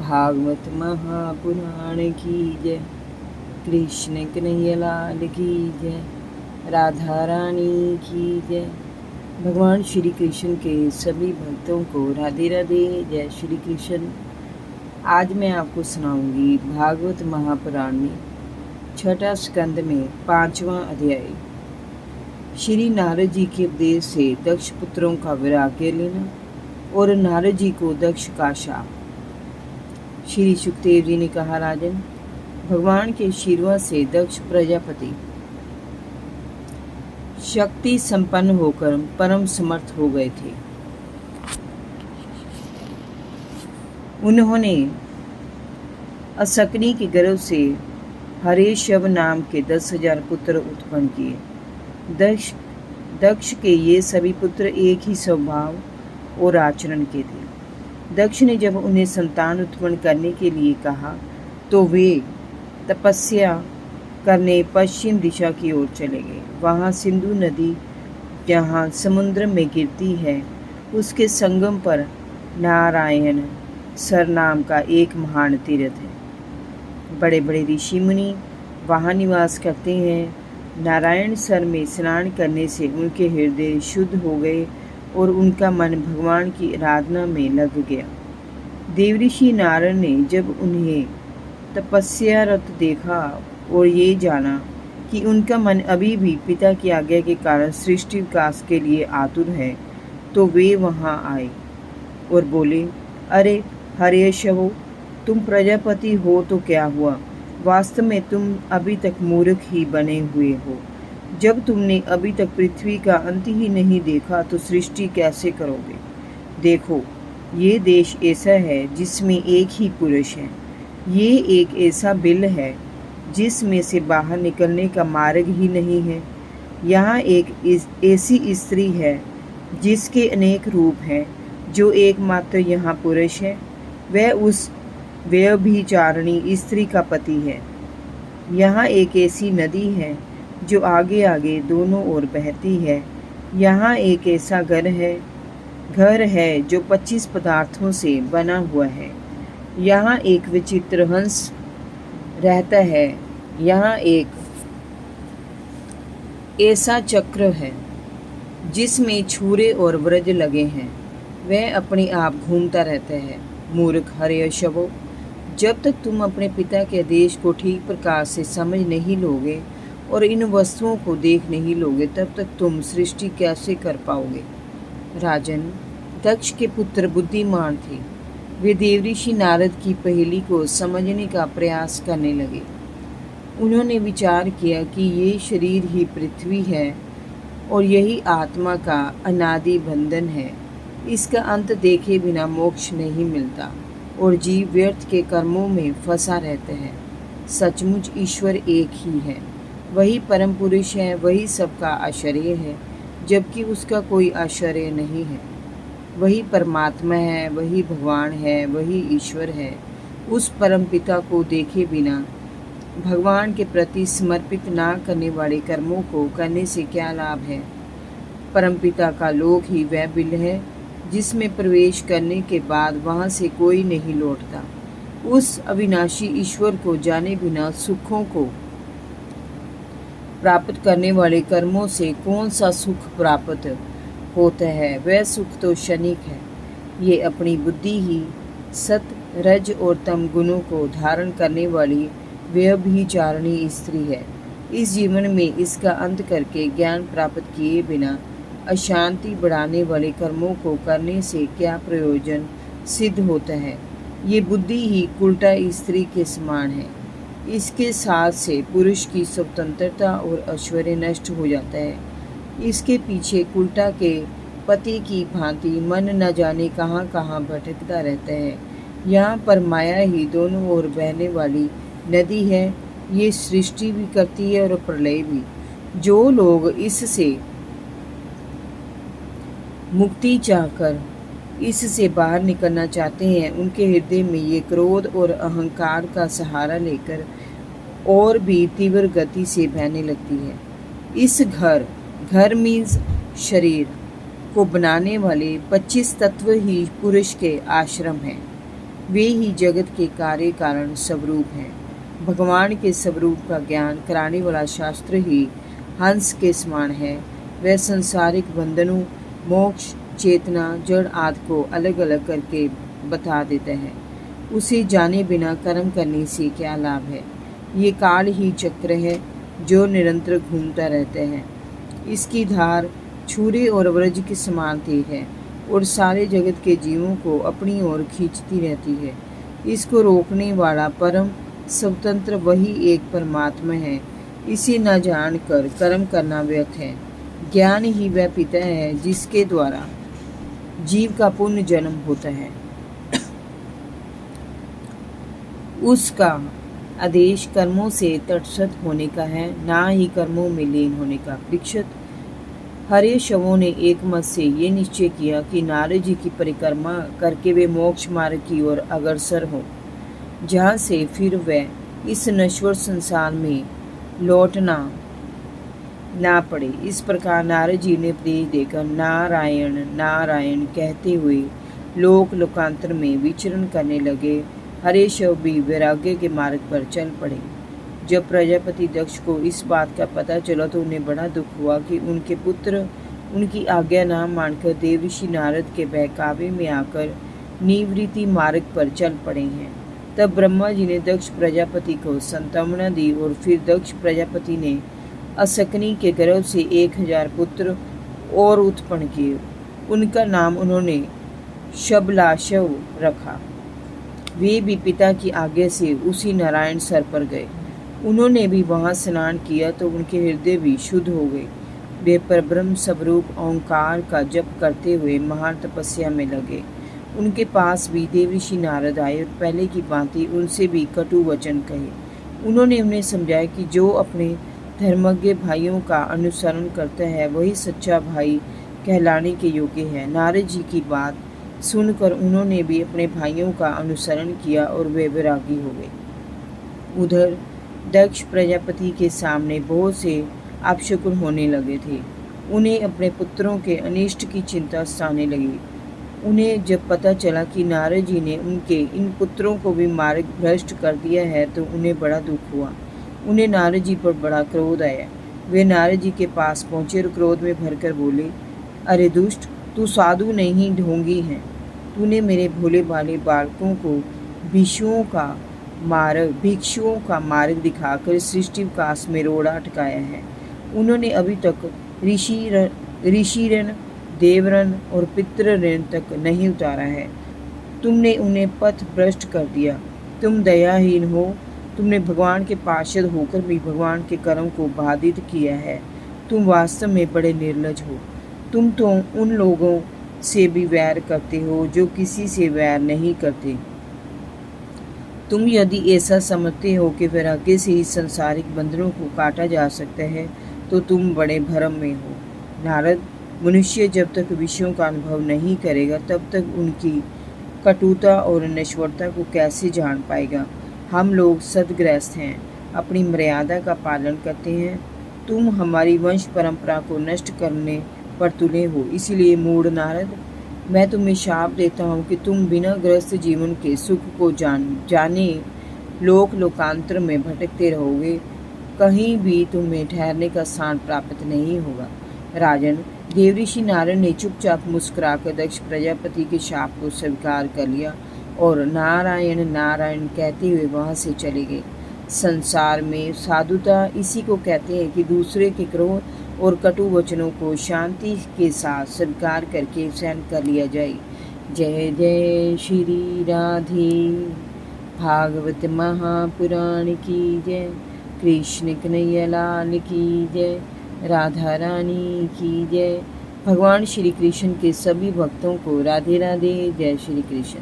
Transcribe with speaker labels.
Speaker 1: भागवत महापुराण की जय। कृष्ण कन्हैया लाल की जय। राधा रानी की जय। भगवान श्री कृष्ण के सभी भक्तों को राधे राधे, जय श्री कृष्ण। आज मैं आपको सुनाऊंगी भागवत महापुराण में छठा स्कंद में 5वां अध्याय। श्री नारद जी के उपदेश से दक्ष पुत्रों का वैराग्य लेना और नारद जी को दक्ष का शाप। श्री सुखदेव जी ने कहा, राजन, भगवान के आशीर्वाद से दक्ष प्रजापति शक्ति संपन्न होकर परम समर्थ हो गए थे। उन्होंने असकनी के गर्भ से हरेशव नाम के 10,000 पुत्र उत्पन्न किए। दक्ष के ये सभी पुत्र एक ही स्वभाव और आचरण के थे। दक्ष ने जब उन्हें संतान उत्पन्न करने के लिए कहा तो वे तपस्या करने पश्चिम दिशा की ओर चले गए। वहाँ सिंधु नदी जहाँ समुद्र में गिरती है, उसके संगम पर नारायण सर नाम का एक महान तीर्थ है। बड़े बड़े ऋषि मुनि वहाँ निवास करते हैं। नारायण सर में स्नान करने से उनके हृदय शुद्ध हो गए और उनका मन भगवान की आराधना में लग गया। देवऋषि नारद ने जब उन्हें तपस्यारत देखा और ये जाना कि उनका मन अभी भी पिता की आज्ञा के कारण सृष्टि विकास के लिए आतुर है, तो वे वहाँ आए और बोले, अरे हर्यश्वो, तुम प्रजापति हो तो क्या हुआ? वास्तव में तुम अभी तक मूर्ख ही बने हुए हो। जब तुमने अभी तक पृथ्वी का अंत ही नहीं देखा तो सृष्टि कैसे करोगे? देखो, ये देश ऐसा है जिसमें एक ही पुरुष है। ये एक ऐसा बिल है जिसमें से बाहर निकलने का मार्ग ही नहीं है। यहाँ एक ऐसी स्त्री है जिसके अनेक रूप हैं, जो एकमात्र यहाँ पुरुष है। वह उस व्यभिचारिणी स्त्री का पति है। यहाँ एक ऐसी नदी है जो आगे आगे दोनों ओर बहती है। यहाँ एक ऐसा घर है जो 25 पदार्थों से बना हुआ है। यहाँ एक विचित्र हंस रहता है। यहाँ एक ऐसा चक्र है जिसमें छुरे और व्रज लगे हैं। वह अपने आप घूमता रहता है। मूर्ख हर्यश्वो, जब तक तुम अपने पिता के आदेश को ठीक प्रकार से समझ नहीं लोगे और इन वस्तुओं को देख नहीं लोगे, तब तक तुम सृष्टि कैसे कर पाओगे? राजन, दक्ष के पुत्र बुद्धिमान थे। वे देवऋषि नारद की पहेली को समझने का प्रयास करने लगे। उन्होंने विचार किया कि ये शरीर ही पृथ्वी है और यही आत्मा का अनादि बंधन है। इसका अंत देखे बिना मोक्ष नहीं मिलता और जीव व्यर्थ के कर्मों में फंसा रहता है। सचमुच ईश्वर एक ही है। वही परम पुरुष है, वही सबका आश्रय है, जबकि उसका कोई आश्रय नहीं है। वही परमात्मा है, वही भगवान है, वही ईश्वर है। उस परम पिता को देखे बिना भगवान के प्रति समर्पित ना करने वाले कर्मों को करने से क्या लाभ है? परम पिता का लोक ही वह बिल है जिसमें प्रवेश करने के बाद वहाँ से कोई नहीं लौटता। उस अविनाशी ईश्वर को जाने बिना सुखों को प्राप्त करने वाले कर्मों से कौन सा सुख प्राप्त होता है? वह सुख तो क्षणिक है। ये अपनी बुद्धि ही सत, रज और तम गुणों को धारण करने वाली व्यभिचारिणी स्त्री है। इस जीवन में इसका अंत करके ज्ञान प्राप्त किए बिना अशांति बढ़ाने वाले कर्मों को करने से क्या प्रयोजन सिद्ध होता है? ये बुद्धि ही उल्टा स्त्री के समान है। इसके साथ से पुरुष की स्वतंत्रता और ऐश्वर्य नष्ट हो जाता है। इसके पीछे कुल्टा के पति की भांति मन न जाने कहाँ कहाँ भटकता रहता है। यहाँ पर माया ही दोनों ओर बहने वाली नदी है। ये सृष्टि भी करती है और प्रलय भी। जो लोग इससे मुक्ति चाहकर इससे बाहर निकलना चाहते हैं, उनके हृदय में ये क्रोध और अहंकार का सहारा लेकर और भी तीव्र गति से बहने लगती है। इस घर मीन्स शरीर को बनाने वाले 25 तत्व ही पुरुष के आश्रम हैं। वे ही जगत के कार्य कारण स्वरूप हैं। भगवान के स्वरूप का ज्ञान कराने वाला शास्त्र ही हंस के समान है। वह संसारिक बंधनों, मोक्ष, चेतना, जड़ आदि को अलग अलग करके बता देता है। उसे जाने बिना कर्म करने से क्या लाभ है। ये काल ही चक्र है जो निरंतर घूमता रहता है। इसकी धार छुरे और वज्र के समान तेज है और सारे जगत के जीवों को अपनी ओर खींचती रहती है। इसको रोकने वाला परम स्वतंत्र वही एक परमात्मा है। इसे न जानकर कर्म करना व्यर्थ है। ज्ञान ही वह पिता है जिसके द्वारा जीव का पुण्य जन्म होता है। उसका आदेश कर्मों से तटस्थ होने का है, ना ही कर्मों में लीन होने का। परीक्षित, हरे शवों ने एक मत से ये निश्चय किया कि नारद जी की परिक्रमा करके वे मोक्ष मार्ग की ओर अग्रसर हो, जहाँ से फिर वे इस नश्वर संसार में लौटना ना पड़े। इस प्रकार नारद जी ने उपदेश देकर नारायण नारायण कहते हुए लोक लोकांतर में विचरण करने लगे। हरे शव भी वैराग्य के मार्ग पर चल पड़े। जब प्रजापति दक्ष को इस बात का पता चला तो उन्हें बड़ा दुख हुआ कि उनके पुत्र उनकी आज्ञा न मानकर देवऋषि नारद के बहकावे में आकर निवृत्ति मार्ग पर चल पड़े हैं। तब ब्रह्मा जी ने दक्ष प्रजापति को संतावना दी और फिर दक्ष प्रजापति ने असकनी के गर्भ से 1000 पुत्र और उत्पन्न किए। उनका नाम उन्होंने शबलाशव रखा। वे भी पिता की आज्ञा से उसी नारायण सर पर गए। उन्होंने भी वहाँ स्नान किया तो उनके हृदय भी शुद्ध हो गए। वे परब्रह्म स्वरूप ओंकार का जप करते हुए महान तपस्या में लगे। उनके पास भी देवऋषि नारद आए और पहले की भांति उनसे भी कटु वचन कहे। उन्होंने उन्हें समझाया कि जो अपने धर्मज्ञ भाइयों का अनुसरण करता है वही सच्चा भाई कहलाने के योग्य है। नारद जी की बात सुनकर उन्होंने भी अपने भाइयों का अनुसरण किया और वे वैरागी हो गए। उधर दक्ष प्रजापति के सामने बहुत से अपशकुन होने लगे थे। उन्हें अपने पुत्रों के अनिष्ट की चिंता सताने लगी। उन्हें जब पता चला कि नारद जी ने उनके इन पुत्रों को भी मार्ग भ्रष्ट कर दिया है तो उन्हें बड़ा दुख हुआ। उन्हें नारद जी पर बड़ा क्रोध आया। वे नारद जी के पास पहुंचे और क्रोध में भरकर बोले, अरे दुष्ट, तू साधु नहीं ढोंगी है। तूने मेरे भोले भाले बालकों को भिक्षुओं का मार्ग दिखाकर सृष्टि विकास में रोड़ा अटकाया है। उन्होंने अभी तक ऋषि ऋण, देव ऋण और पितृ ऋण तक नहीं उतारा है। तुमने उन्हें पथ भ्रष्ट कर दिया। तुम दयाहीन हो। तुमने भगवान के पार्षद होकर भी भगवान के कर्म को बाधित किया है। तुम वास्तव में बड़े निर्लज हो। तुम तो उन लोगों से भी वैर करते हो जो किसी से वैर नहीं करते। तुम यदि ऐसा समझते हो कि वैराग्य से ही सांसारिक बंधनों को काटा जा सकता है तो तुम बड़े भ्रम में हो। नारद, मनुष्य जब तक विषयों का अनुभव नहीं करेगा तब तक उनकी कटुता और नश्वरता को कैसे जान पाएगा। हम लोग सद्गृहस्थ हैं, अपनी मर्यादा का पालन करते हैं। तुम हमारी वंश परंपरा को नष्ट करने पर तुले हो। इसलिए मूढ़ नारद, मैं तुम्हें शाप देता हूँ कि तुम बिना गृहस्थ जीवन के सुख को जाने लोक लोकांतर में भटकते रहोगे। कहीं भी तुम्हें ठहरने का स्थान प्राप्त नहीं होगा। राजन, देवऋषि नारद ने चुपचाप मुस्कुराकर दक्ष प्रजापति के शाप को स्वीकार कर लिया और नारायण नारायण कहते हुए वहाँ से चले गए। संसार में साधुता इसी को कहते हैं कि दूसरे के क्रोध और कटु वचनों को शांति के साथ स्वीकार करके सहन कर लिया जाए। जय जय श्री राधे भागवत महापुराण की जय। कृष्ण कन्हैया लाल की जय। राधा रानी की जय। भगवान श्री कृष्ण के सभी भक्तों को राधे राधे। जय श्री कृष्ण।